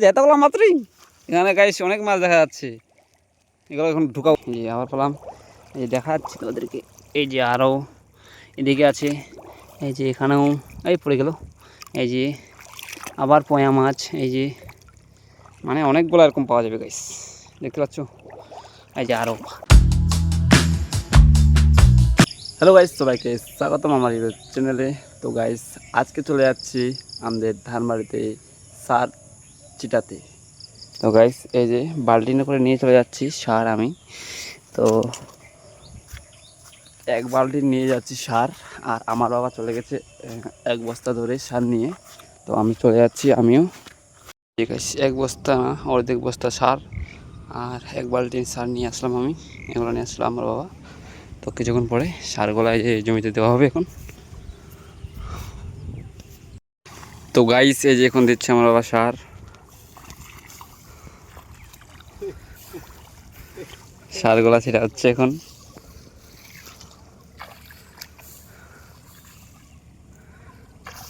যেতগুলো মাত্রই এখানে গাইস অনেক মাছ দেখা যাচ্ছে। এগুলো এখন ঢুকাও। এই যে আবার পেলাম, এই দেখা যাচ্ছে ওদেরকে। এই যে আরও এদিকে আছে, এই যে এখানেও এই পড়ে গেল। এই যে আবার পয়া মাছ, এই যে মানে অনেকগুলো এরকম পাওয়া যাবে গাইস, দেখতে পাচ্ছ। এই যে আরও। হ্যালো গাইস, সবাইকে স্বাগতম আমার ইউটিউব চ্যানেলে। তো গাইস আজকে চলে যাচ্ছি আমাদের ধানবাড়িতে সার চিটাতে। তো গাইস এই যে বালতি করে নিয়ে চলে যাচ্ছি সার আমি। তো এক বালতি নিয়ে যাচ্ছি সার, আর আমার বাবা চলে গেছে এক বস্তা ধরে সার নিয়ে। তো আমি চলে যাচ্ছি আমিও। ঠিক আছে, এক বস্তা অর্ধেক বস্তা সার আর এক বালতি সার নিয়ে আসলাম আমি। এগুলো নিয়ে আসলাম আমার বাবা। তো কিছুক্ষণ পরে সারগুলাই যে জমিতে দেওয়া হবে এখন। তো গাইস এই যে এখন দিচ্ছে আমার বাবা সার। সারগুলা সেটা হচ্ছে এখন।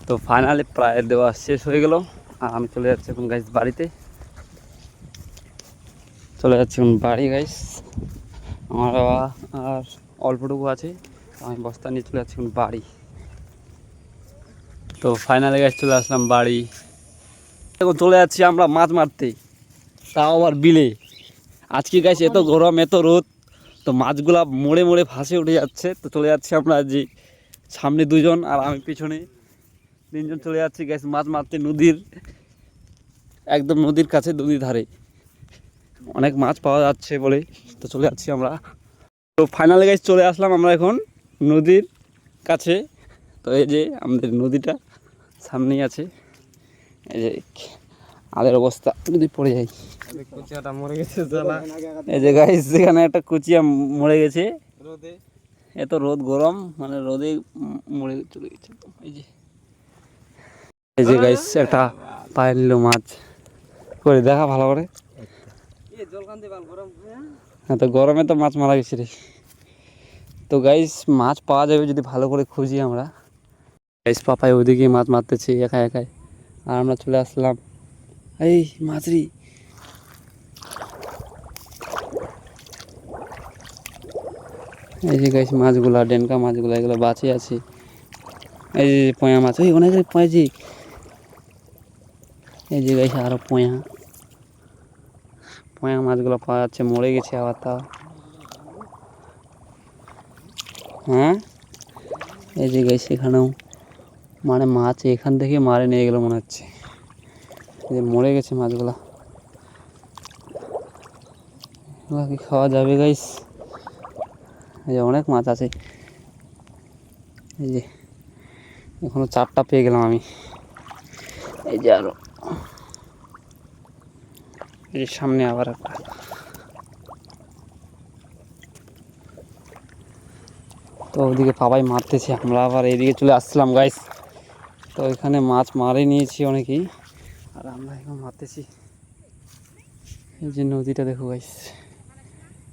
তো ফাইনালি প্রায় দেওয়া শেষ হয়ে গেল, আর আমি চলে যাচ্ছি এখন গাইস বাড়িতে। চলে যাচ্ছি এখন বাড়ি গাইস। আমার বাবা আর অল্পটুকু আছে, আমি বস্তা নিয়ে চলে যাচ্ছি এখন বাড়ি। তো ফাইনালি গাইস চলে আসলাম বাড়ি। এখন চলে যাচ্ছি আমরা মাছ মারতে, তাও আবার বিলে। আজকে গাইস এত গরম এত রোদ, তো মাছগুলা মোড়ে মোড়ে ভাসে উঠে যাচ্ছে। তো চলে যাচ্ছি আমরা, যে সামনে দুজন আর আমি পিছনে তিনজন চলে যাচ্ছি গাইস মাছ মারতে নদীর, একদম নদীর কাছে, নদীর ধারে অনেক মাছ পাওয়া যাচ্ছে বলে। তো চলে যাচ্ছি আমরা। তো ফাইনালি গাইস চলে আসলাম আমরা এখন নদীর কাছে। তো এই যে আমাদের নদীটা সামনেই আছে। এই যে আমাদের অবস্থা যদি পড়ে যায়, কুচিয়াটা মরে গেছে। এই যে গাইস যেখানে একটা কুচিয়া মরে গেছে এত রোদ গরম, মানে রোদে মরে চলে গেছে। এই যে গাইস একটা পায়ে নিল মাছ করে, দেখা ভালো করে। হ্যাঁ, তো গরমে তো মাছ মারা গেছে রে। তো গাইস মাছ পাওয়া যাবে যদি ভালো করে খুঁজি আমরা। গাইস পাপাই ওইদিকে মাছ মারতেছে একা একাই, আর আমরা চলে আসলাম। এই মাছরি, এই যে গাইস মাছগুলা, ডেনকা মাছগুলা এগুলো বাঁচে আছে। এই যে পয়া মাছ, ওই অনেক পয়াছি। এই যে গাইস আরো পয়া পয়া মাছগুলো পাওয়া যাচ্ছে, মরে গেছে আবার তা। হ্যাঁ, এই যে গাইস এখানেও মানে মাছ এখান থেকে মারে নিয়ে গেল মনে হচ্ছে, যে মরে গেছে মাছগুলা। এগুলো কি খাওয়া যাবে গাইস? এই যে অনেক মাছ আছে। এই যে এখনো 4টা পেয়ে গেলাম আমি। এই যে আরো, এই যে সামনে আবার একটা। তো ওদিকে পাপাই মারতেছে, আমরা আবার এইদিকে চলে আসছিলাম গাইস। তো এখানে মাছ মারে নিয়েছি অনেকেই, আর আমরা এখন মারতেছি। এই যে নদীটা দেখো গাইস,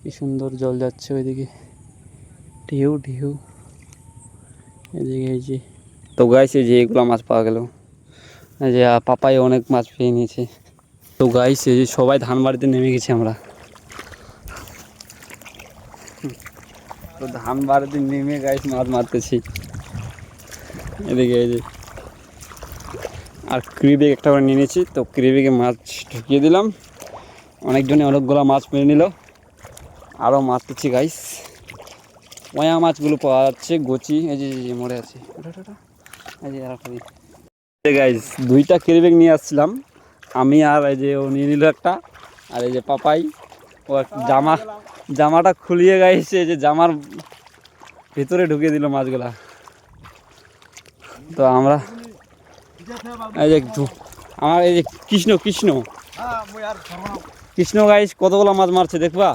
কি সুন্দর জল যাচ্ছে ওইদিকে, ঢেউ ঢেউ। এদিকে এই যে, তো গাইস এই যে এগুলো মাছ পাওয়া গেল। এই যে পাপাই অনেক মাছ পেয়ে নিয়েছে। তো গাইস এই যে সবাই ধান বাড়িতে নেমে গেছি আমরা। তো ধান বাড়িতে নেমে গাইস মাছ মারতেছি এদিকে। এই যে আর ক্রিবেগ একটা করে নিয়ে নিয়েছি, তো ক্রিবেগে মাছ ঢুকিয়ে দিলাম। অনেকজনে অনেকগুলো মাছ মেরে নিল, আরও মারতেছি গাইস। পয়া মাছগুলো পাওয়া যাচ্ছে, গোচি। এই যে মরে আছে, এই যে গাইস 2টা ক্যারিব্যাগ নিয়ে আসছিলাম আমি, আর এই যে ও নিয়ে নিল একটা। আর এই যে পাপাই ও জামাটা খুলিয়ে গাইস, এই যে জামার ভিতরে ঢুকিয়ে দিল মাছগুলা। তো আমরা এই যে আমার এই যে কৃষ্ণ গাইস কতগুলো মাছ মারছে দেখবা।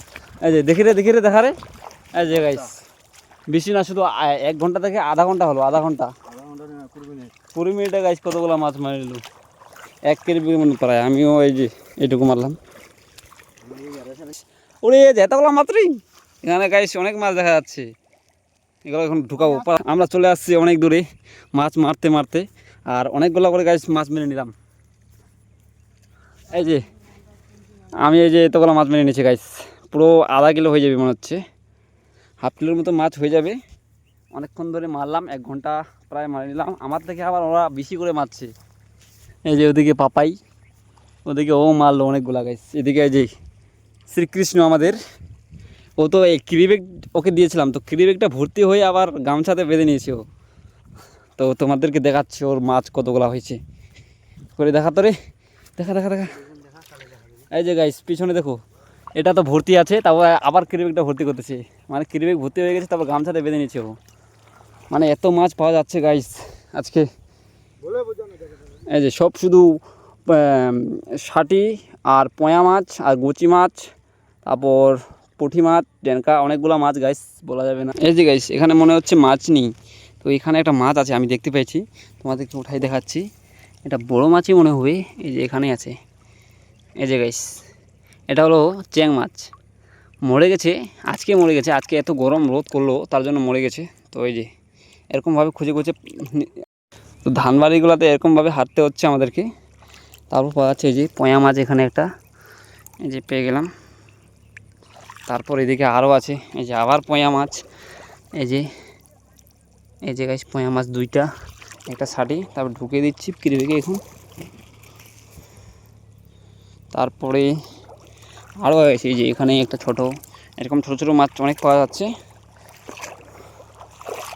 এই যে দেখি রে দেখা রে। এই যে গাইস বেশি না, শুধু 1 ঘন্টা থেকে আধা ঘন্টা হলো, আধা ঘন্টা 20 মিনিটে গাইস কতগুলো মাছ মারিল, 1 কেজি মনে প্রায়। আমিও এই যে এইটুকু মারলাম। ওরে যেতগুলো মাত্রই এখানে গাইস অনেক মাছ দেখা যাচ্ছে। এগুলো এখন ঢুকাবো। আমরা চলে আসছি অনেক দূরে মাছ মারতে মারতে, আর অনেকগুলো করে গাইস মাছ মেরে নিলাম। এই যে আমি এই যে এতগুলো মাছ মেরে নিয়েছি গাইস, পুরো আধা কিলো হয়ে যাবে মনে হচ্ছে, হাফ কিলোর মতো মাছ হয়ে যাবে। অনেকক্ষণ ধরে মারলাম, 1 ঘন্টা প্রায় মারি নিলাম। আমার থেকে আবার ওরা বেশি করে মারছে। এই যে ওদিকে পাপাই, ওদিকে ও মারলো অনেকগুলা গাইস। এদিকে এই যে শ্রীকৃষ্ণ আমাদের, ও তো এই ক্রিবেগ ওকে দিয়েছিলাম, তো ক্রিবেগটা ভর্তি হয়ে আবার গামছাতে বেঁধে নিয়েছে ও। তো তোমাদেরকে দেখাচ্ছি ওর মাছ কতগুলা হয়েছে করে, দেখা তো রে, দেখা দেখা দেখা। এই যে গাইস পিছনে দেখো, এটা তো ভর্তি আছে, তারপর আবার ক্রিবেগটা ভর্তি করতেছে, মানে ক্রিবেগ ভর্তি হয়ে গেছে, তারপর গামছাতে বেঁধে নিয়েছে ও। মানে এত মাছ পাওয়া যাচ্ছে গাইস আজকে। এই যে সব শুধু ষাটি আর পয়া মাছ আর গুচি মাছ, তারপর পুঁটি মাছ, ডেনকা, অনেকগুলো মাছ গাইস, বলা যাবে না। এই যে গাইস এখানে মনে হচ্ছে মাছ নেই, তো এখানে একটা মাছ আছে আমি দেখতে পেয়েছি, তোমাদেরকে উঠাই দেখাচ্ছি। এটা বড় মাছই মনে হবে, এই যে এখানে আছে। এই যে গাইস এটা হলো চ্যাং মাছ, মরে গেছে, আজকে মরে গেছে, আজকে এত গরম রোদ করলো তার জন্য মরে গেছে। তো এই যে এরকমভাবে খুঁজে খুঁজে, তো ধানবাড়িগুলোতে এরকমভাবে হাঁটতে হচ্ছে আমাদেরকে। তারপর পাওয়া যাচ্ছে এই যে পয়া মাছ, এখানে একটা, এই যে পেয়ে গেলাম। তারপর এদিকে আরও আছে, এই যে আবার পয়া মাছ, এই যে এই যে গাইস পয়া মাছ 2টা, একটা ষাটি, তারপর ঢুকিয়ে দিচ্ছি ক্রিবেগে এখন। তারপরে আরও আছে, এই যে এখানে একটা ছোট, এরকম ছোটো ছোটো মাছ অনেক পাওয়া যাচ্ছে।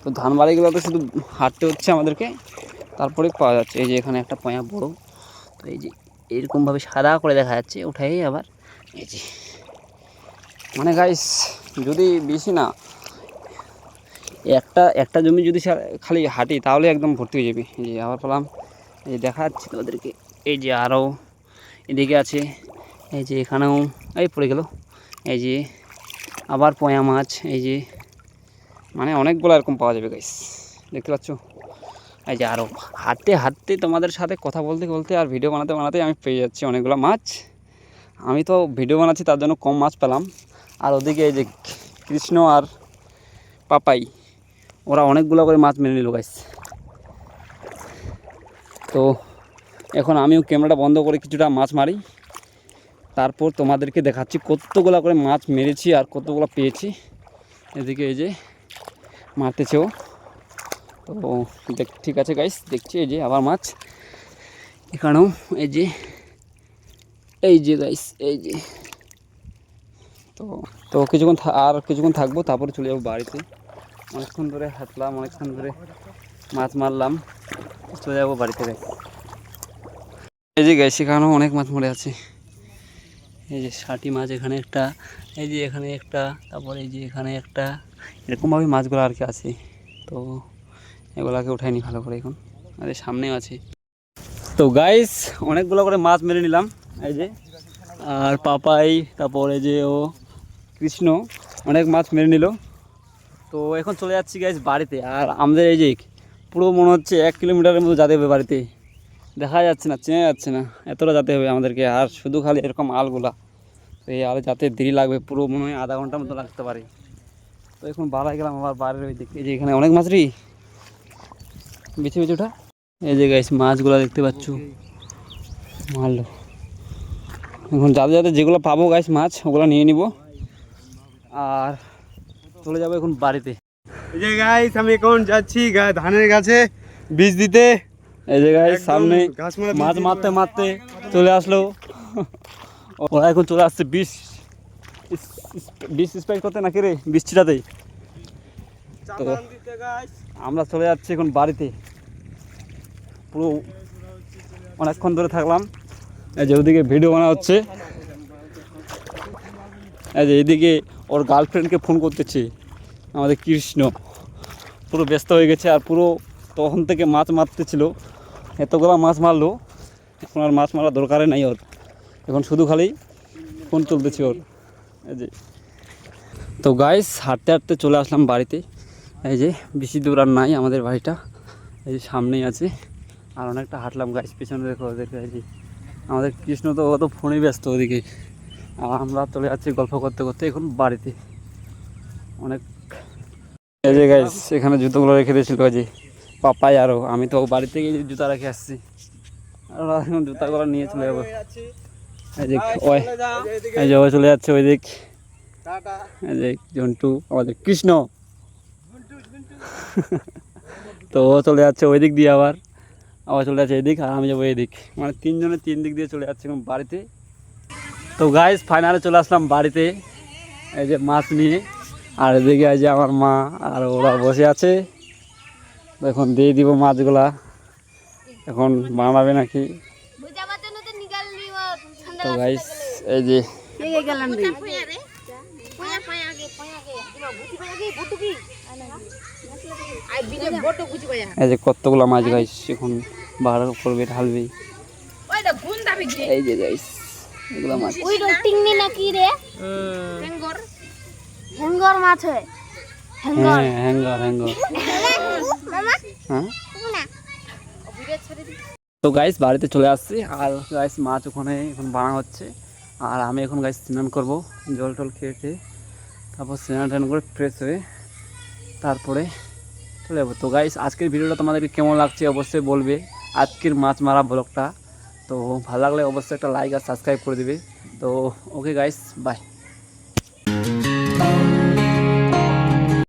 তো ধানবাড়িগুলোতে শুধু হাঁটতে হচ্ছে আমাদেরকে, তারপরে পাওয়া যাচ্ছে। এই যে এখানে একটা পয়া বড়, তো এই যে এরকমভাবে সাদা করে দেখা যাচ্ছে, উঠাই আবার। এই যে মানে গাইস যদি বেশি না, একটা একটা জমি যদি খালি হাঁটি তাহলে একদম ভর্তি হয়ে যাবে। এই যে আবার পেলাম, এই যে দেখা যাচ্ছে তোমাদেরকে। এই যে আরও এদিকে আছে, এই যে এখানেও, এই পড়ে গেল। এই যে আবার পয়া মাছ, এই যে মানে অনেকগুলো এরকম পাওয়া যাবে গাইস, দেখতে পাচ্ছ। এই যে আরও হাঁটতে হাঁটতে তোমাদের সাথে কথা বলতে বলতে আর ভিডিও বানাতে বানাতে আমি পেয়ে যাচ্ছি অনেকগুলো মাছ। আমি তো ভিডিও বানাচ্ছি তার জন্য কম মাছ পেলাম, আর ওদিকে এই যে কৃষ্ণ আর পাপাই, ওরা অনেকগুলো করে মাছ মেরে নিল গাইস। তো এখন আমিও ক্যামেরাটা বন্ধ করে কিছুটা মাছ মারি, তারপর তোমাদেরকে দেখাচ্ছি কতগুলো করে মাছ মেরেছি আর কতগুলো পেয়েছি। এদিকে এই যে মারতেছেও, তো ঠিক আছে গাইস, দেখছি এই যে আবার মাছ এখানেও। এই যে গাইস এই যে, তো তো কিছুক্ষণ থাকবো, তারপরে চলে যাবো বাড়িতে। অনেকক্ষণ ধরে হাঁটলাম, অনেকক্ষণ ধরে মাছ মারলাম, চলে যাবো বাড়িতে গাইস। এই যে গাইস এখানেও অনেক মাছ মরে আছে। এই যে ষাটি মাছ এখানে একটা, এই যে এখানে একটা, তারপর এই যে এখানে একটা, এরকমভাবে মাছগুলো আর কি আছে। তো এগুলাকে উঠাইনি ভালো করে এখন, আর সামনেও আছে। তো গাইস অনেকগুলো করে মাছ মেরে নিলাম, এই যে আর পাপাই, তারপর এই যে ও কৃষ্ণ অনেক মাছ মেরে নিল। তো এখন চলে যাচ্ছি গাইস বাড়িতে। আর আমাদের এই যে পুরো মনে হচ্ছে 1 কিলোমিটারের মতো যেতে হবে বাড়িতে, দেখা যাচ্ছে না, চেনা যাচ্ছে না, এতটা যেতে হবে আমাদেরকে। আর শুধু খালি এরকম আলগুলা, তো এই আলে যাতে দেরি লাগবে, পুরো মনে হয় আধা ঘন্টার মতো লাগতে পারে। তো এখন বাড়াই গেলাম আবার বাড়ির ওই দিকে, এই যে এখানে অনেক মাছ রে, বেছে বেছে ওঠা। এই যে গাইস মাছগুলো দেখতে পাচ্ছ, মারলো। এখন যাতে যাতে যেগুলো পাবো গাইস মাছ, ওগুলো নিয়ে নিব আর চলে যাবো এখন বাড়িতে। এই যে গাইস আমি এখন যাচ্ছি ধানের গাছে বীজ দিতে। এই যে গাইস একদম সামনে ঘাস মারা মাছ বীজ মারতে মারতে চলে আসলো, ওরা এখন চলে আসছে বিষ স্প্রে করতে, নাকি রে বিষ ছিটাতে। তো আমরা চলে যাচ্ছি এখন বাড়িতে, পুরো অনেকক্ষণ ধরে থাকলাম। এই যে ওদিকে ভিডিও বানা হচ্ছে, এই যে এদিকে ওর গার্লফ্রেন্ডকে ফোন করতেছে আমাদের কৃষ্ণ, পুরো ব্যস্ত হয়ে গেছে। আর পুরো তখন থেকে মাছ মারতেছিল, এতগুলো মাছ মারলো, এখন আর মাছ মারার দরকারই নাই ওর, এখন শুধু খালি ফোন চলতেছে ওর। এই যে তো গাইস হাঁটতে হাঁটতে চলে আসলাম বাড়িতে। এই যে বেশি দূর আর নাই আমাদের বাড়িটা, এই যে সামনেই আছে। আর অনেকটা হাঁটলাম গাইস, পেছনে দেখো ওদেরকে। এই যে আমাদের কৃষ্ণ তো ও তো ফোনে ব্যস্ত ওদিকে, আর আমরা চলে যাচ্ছি গল্প করতে করতে এখন বাড়িতে। অনেক এই যে গাইস এখানে জুতোগুলো রেখে দিয়েছিল ওই যে পাপাই, আরও আমি তো বাড়ি থেকে জুতা রেখে আসছি, আর ওরা এখন জুতাগুলো নিয়ে চলে যাবো। এই যে ওই এই যে ও চলে যাচ্ছে ওই দিক, টাটা। এই যে জন্টু আমাদের কৃষ্ণ। তো ও চলে যাচ্ছে ওই দিক দিয়ে, আবার চলে যাচ্ছে এদিক, আর আমি যাবো এদিক, মানে তিনজনে তিন দিক দিয়ে চলে যাচ্ছে এখন বাড়িতে। তো গাইস ফাইনালে চলে আসলাম বাড়িতে, এই যে মাছ নিয়ে, আর এদিকে এই যে আমার মা আর ওরা বসে আছে। এখন দিয়ে দিব মাছগুলা, এখন বানাবে নাকি। তো গাইস এই যে এই যে কতগুলা মাছ গাইস এখন বার করবে, ঢালবে। এই যে গাইস এগুলা মাছ, ওই টিংনি নাকি রে? হ্যাঙ্গর মাছ হয়। হ্যাঁ হ্যাঙ্গর হ্যাঙ্গর। মামা হ্যাঁ না তো গাইস বাড়িতে চলে আসছি, আর গাইস মাছ ওখানে এখন বানা হচ্ছে, আর আমি এখন গাইস স্নান করবো, জল টল খেয়ে তারপর স্নান টান করে ফ্রেশ হয়ে তারপরে চলে যাবো। তো গাইস আজকের ভিডিওটা তোমাদেরকে কেমন লাগছে অবশ্যই বলবে, আজকের মাছ মারা ব্লগটা। তো ভালো লাগলে অবশ্যই একটা লাইক আর সাবস্ক্রাইব করে দিবে। তো ওকে গাইস, বাই।